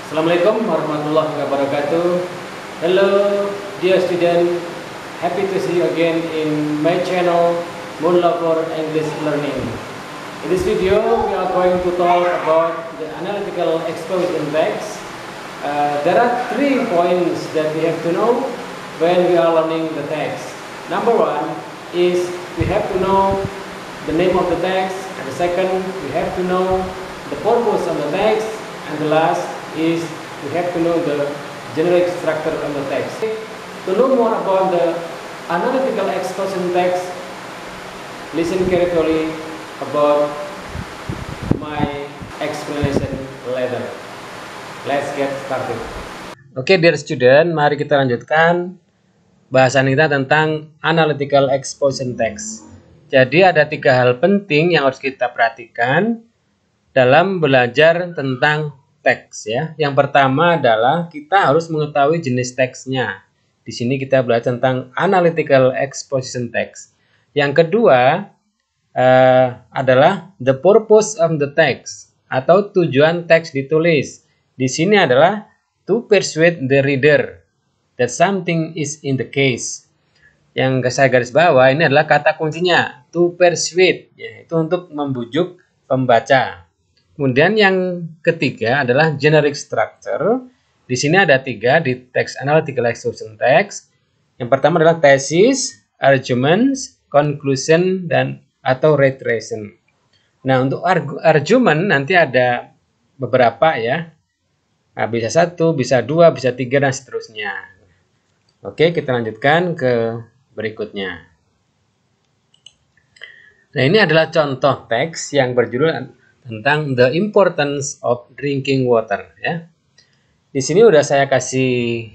Assalamualaikum warahmatullahi wabarakatuh. Hello dear student, happy to see you again in my channel Moonlover English Learning. In this video we are going to talk about the analytical exposition text. There are 3 points that we have to know when we are learning the text. Number 1 is we have to know the name of the text, and the second we have to know the purpose of the text, and the last is we have to know the generic structure of the text. To know more about the analytical exposition text, listen carefully about my explanation later. Let's get started. Oke, dear student, mari kita lanjutkan bahasan kita tentang analytical exposition text. Jadi ada 3 hal penting yang harus kita perhatikan dalam belajar tentang teks ya. Yang pertama adalah kita harus mengetahui jenis teksnya. Di sini kita belajar tentang analytical exposition text. Yang kedua adalah the purpose of the text atau tujuan teks ditulis. Di sini adalah to persuade the reader that something is in the case. Yang saya garis bawah ini adalah kata kuncinya to persuade, yaitu untuk membujuk pembaca. Kemudian yang ketiga adalah generic structure. Di sini ada 3 di teks analytical exposition text. Yang pertama adalah thesis, arguments, conclusion, dan atau reiteration. Nah, untuk argument nanti ada beberapa ya. Nah, bisa 1, bisa 2, bisa 3, dan seterusnya. Oke, kita lanjutkan ke berikutnya. Nah, ini adalah contoh teks yang berjudul tentang the importance of drinking water ya. Di sini udah saya kasih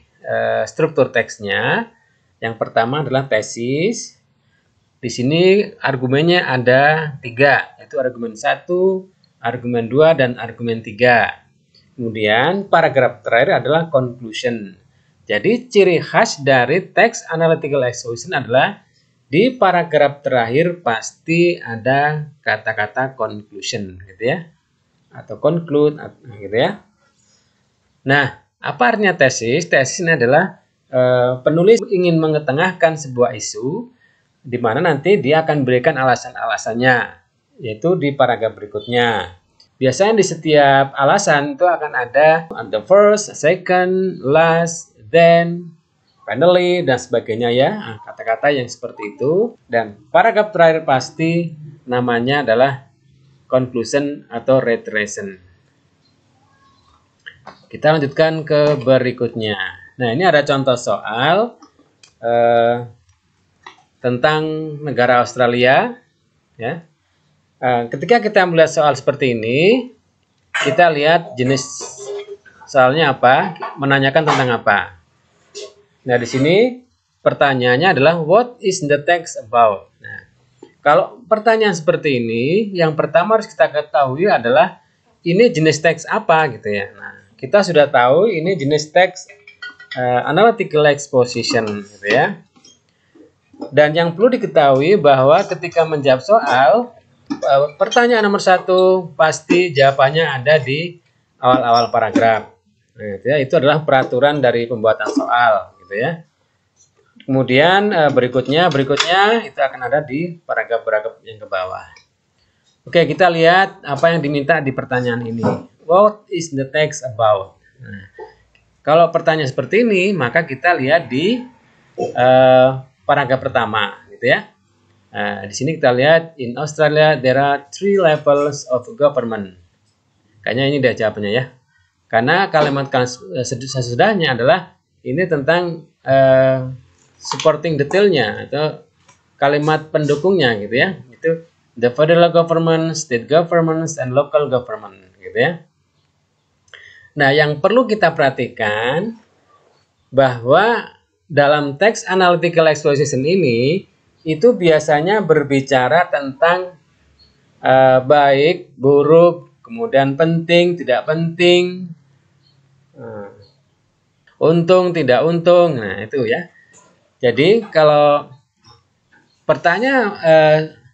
struktur teksnya. Yang pertama adalah tesis. Di sini argumennya ada 3, yaitu argumen 1, argumen 2, dan argumen 3. Kemudian paragraf terakhir adalah conclusion. Jadi ciri khas dari teks analytical exposition adalah di paragraf terakhir pasti ada kata-kata conclusion gitu ya. Atau conclude gitu ya. Nah, apa artinya tesis? Tesis ini adalah penulis ingin mengetengahkan sebuah isu di mana nanti dia akan berikan alasan-alasannya, yaitu di paragraf berikutnya. Biasanya di setiap alasan itu akan ada the first, second, last, then, finally, dan sebagainya ya. Kata-kata yang seperti itu. Dan paragraf terakhir pasti namanya adalah conclusion atau reiteration. Kita lanjutkan ke berikutnya. Nah, ini ada contoh soal tentang negara Australia ya. Ketika kita melihat soal seperti ini, kita lihat jenis soalnya apa, menanyakan tentang apa. Nah, di sini pertanyaannya adalah what is the text about? Nah, kalau pertanyaan seperti ini, yang pertama harus kita ketahui adalah ini jenis teks apa gitu ya. Nah, kita sudah tahu ini jenis teks analytical exposition gitu ya. Dan yang perlu diketahui bahwa ketika menjawab soal, pertanyaan nomor 1 pasti jawabannya ada di awal-awal paragraf. Nah, gitu ya, itu adalah peraturan dari pembuatan soal, gitu ya. Kemudian berikutnya itu akan ada di paragraf-paragraf yang ke bawah. Oke, kita lihat apa yang diminta di pertanyaan ini. What is the text about? Nah, kalau pertanyaan seperti ini, maka kita lihat di paragraf pertama, gitu ya. Di sini kita lihat in Australia there are 3 levels of government. Kayaknya ini udah jawabannya ya. Karena kalimat sesudahnya adalah ini tentang supporting detailnya atau kalimat pendukungnya gitu ya. Itu the federal government, state governments, and local government gitu ya. Nah, yang perlu kita perhatikan bahwa dalam teks analytical exposition ini itu biasanya berbicara tentang baik, buruk, kemudian penting, tidak penting, untung, tidak untung. Nah, itu ya. Jadi kalau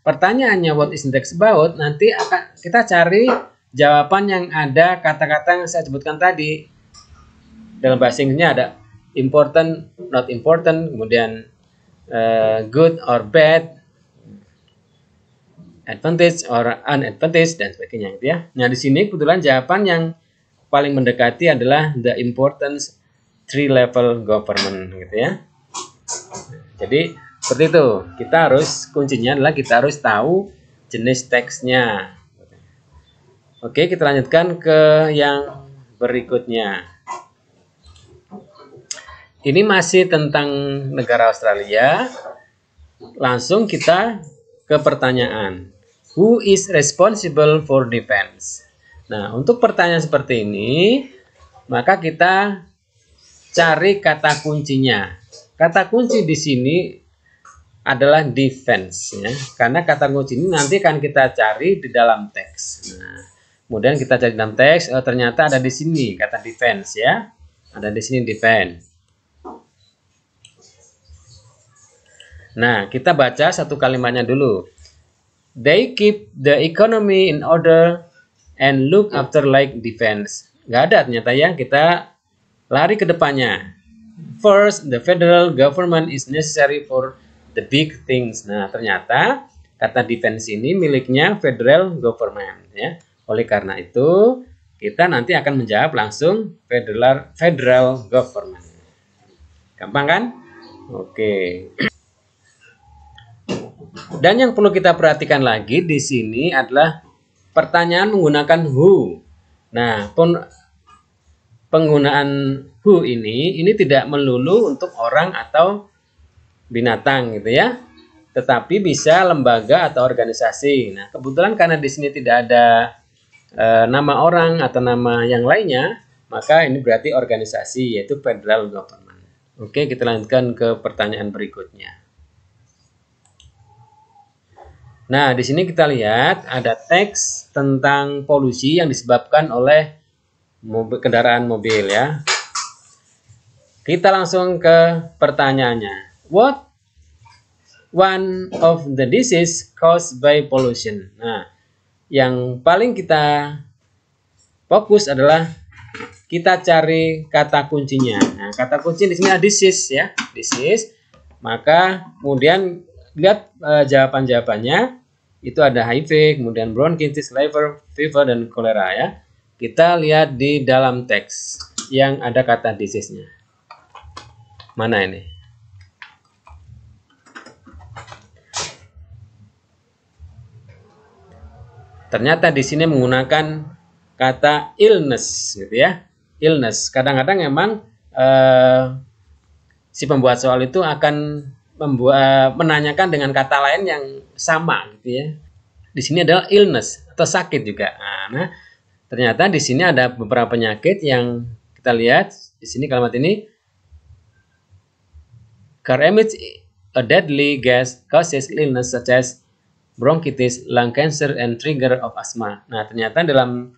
pertanyaannya what is the text about, nanti akan kita cari jawaban yang ada kata-kata yang saya sebutkan tadi. dalam bahasa Inggrisnya ada important, not important, kemudian good or bad, advantage or unadvantage, dan sebagainya gitu ya. Nah, di sini kebetulan jawaban yang paling mendekati adalah the importance three level government gitu ya. Jadi seperti itu. Kuncinya adalah kita harus tahu jenis teksnya. Oke, kita lanjutkan ke yang berikutnya. Ini masih tentang negara Australia. Langsung kita ke pertanyaan. Who is responsible for defense? Nah, untuk pertanyaan seperti ini, maka kita cari kata kuncinya. Kata kunci di sini adalah defense ya. Karena kata kunci ini nanti akan kita cari di dalam teks. Nah, kemudian kita cari dalam teks, ternyata ada di sini kata defense ya. Ada di sini defense. Nah, kita baca satu kalimatnya dulu. They keep the economy in order and look after like defense. Gak ada ternyata ya, kita lari ke depannya. First, the federal government is necessary for the big things. Nah, ternyata kata defense ini miliknya federal government ya. Oleh karena itu, kita nanti akan menjawab langsung federal government. Gampang kan? Oke. Dan yang perlu kita perhatikan lagi di sini adalah pertanyaan menggunakan who. Nah, penggunaan who ini tidak melulu untuk orang atau binatang gitu ya, tetapi bisa lembaga atau organisasi. Nah, kebetulan karena di sini tidak ada nama orang atau nama yang lainnya, maka ini berarti organisasi, yaitu federal government. Oke, kita lanjutkan ke pertanyaan berikutnya. Nah, di sini kita lihat ada teks tentang polusi yang disebabkan oleh kendaraan mobil ya. Kita langsung ke pertanyaannya. What one of the disease caused by pollution? Nah, yang paling kita fokus adalah kita cari kata kuncinya. Nah, kata kunci di sini ada disease ya, disease. Maka kemudian lihat jawaban-jawabannya, itu ada HIV, kemudian bronkitis, liver fever, dan kolera ya. Kita lihat di dalam teks yang ada kata disease-nya. Mana ini? Ternyata di sini menggunakan kata illness gitu ya. Illness. Kadang-kadang memang si pembuat soal itu akan menanyakan dengan kata lain yang sama gitu ya. Di sini adalah illness atau sakit juga. Nah, ternyata di sini ada beberapa penyakit yang kita lihat di sini kalimat ini. Car emits a deadly gas causes illness such as bronchitis, lung cancer, and trigger of asthma. Nah, ternyata dalam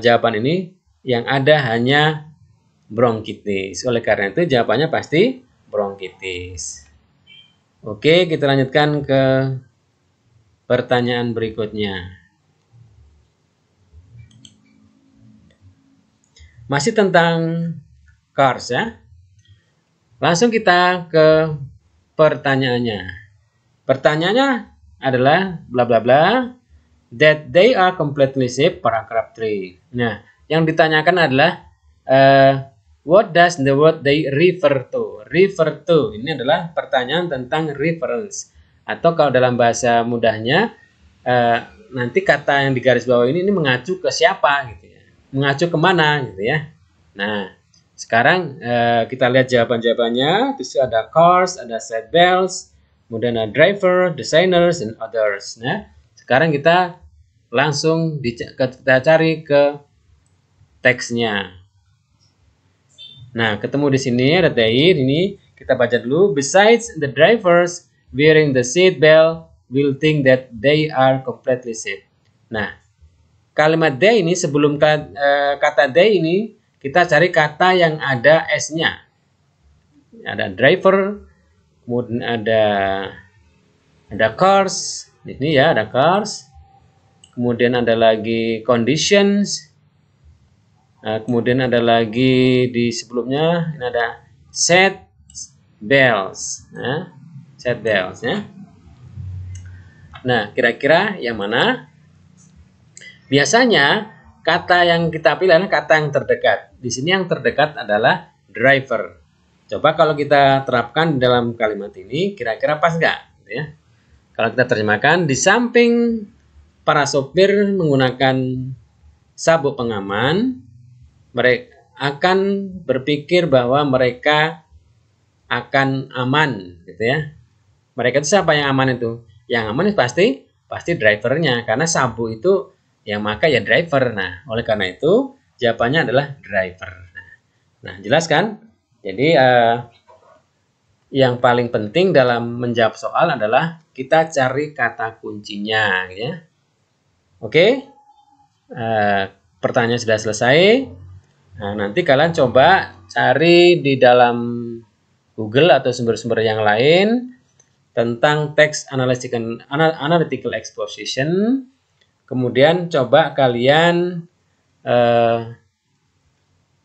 jawaban ini yang ada hanya bronkitis. Oleh karena itu jawabannya pasti bronkitis. Oke, kita lanjutkan ke pertanyaan berikutnya. Masih tentang cars ya. Langsung kita ke pertanyaannya. Pertanyaannya adalah bla bla bla that they are completely safe, paragraph 3. Nah, yang ditanyakan adalah what does the word they refer to? Refer to ini adalah pertanyaan tentang reference, atau kalau dalam bahasa mudahnya nanti kata yang di garis bawah ini mengacu ke siapa gitu ya, mengacu kemana gitu ya. Nah, sekarang kita lihat jawaban-jawabannya. Terus ada cars, ada seat belts, kemudian ada driver, designers, and others. Nah, sekarang kita langsung kita cari ke teksnya. Nah, ketemu di sini ada they, ini kita baca dulu. Besides the drivers wearing the seat belt will think that they are completely safe. Nah, kalimat they ini sebelum kata they ini kita cari kata yang ada s-nya. Ada driver, kemudian ada cars, ini ya ada cars. Kemudian ada lagi conditions. Kemudian ada lagi di sebelumnya, ini ada set bells, ya. Set bells, ya. Nah, kira-kira yang mana? Biasanya kata yang kita pilih adalah kata yang terdekat. Di sini yang terdekat adalah driver. Coba kalau kita terapkan dalam kalimat ini, kira-kira pas nggak? Ya. Kalau kita terjemahkan, di samping para sopir menggunakan sabuk pengaman, mereka akan berpikir bahwa mereka akan aman, gitu ya. Mereka itu siapa yang aman itu? Yang aman itu pasti drivernya, karena sabuk itu yang maka ya driver. Nah, oleh karena itu jawabannya adalah driver. Nah, jelas kan? Jadi yang paling penting dalam menjawab soal adalah kita cari kata kuncinya, ya. Oke? Pertanyaan sudah selesai. Nah, nanti kalian coba cari di dalam Google atau sumber-sumber yang lain tentang text analytical exposition. Kemudian coba kalian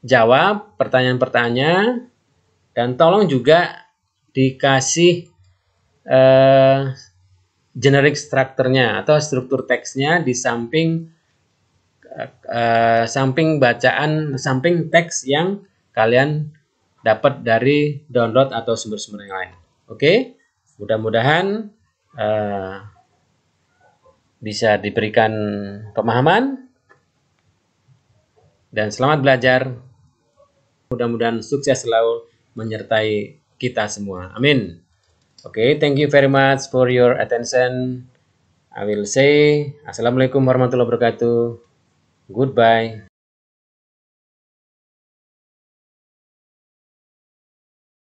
jawab pertanyaan-pertanyaan dan tolong juga dikasih generic strukturnya atau struktur teksnya di samping samping teks yang kalian dapat dari download atau sumber-sumber yang lain. Oke, mudah-mudahan bisa diberikan pemahaman dan selamat belajar. Mudah-mudahan sukses selalu menyertai kita semua. Amin. Oke, thank you very much for your attention. I will say Assalamualaikum warahmatullahi wabarakatuh. Goodbye.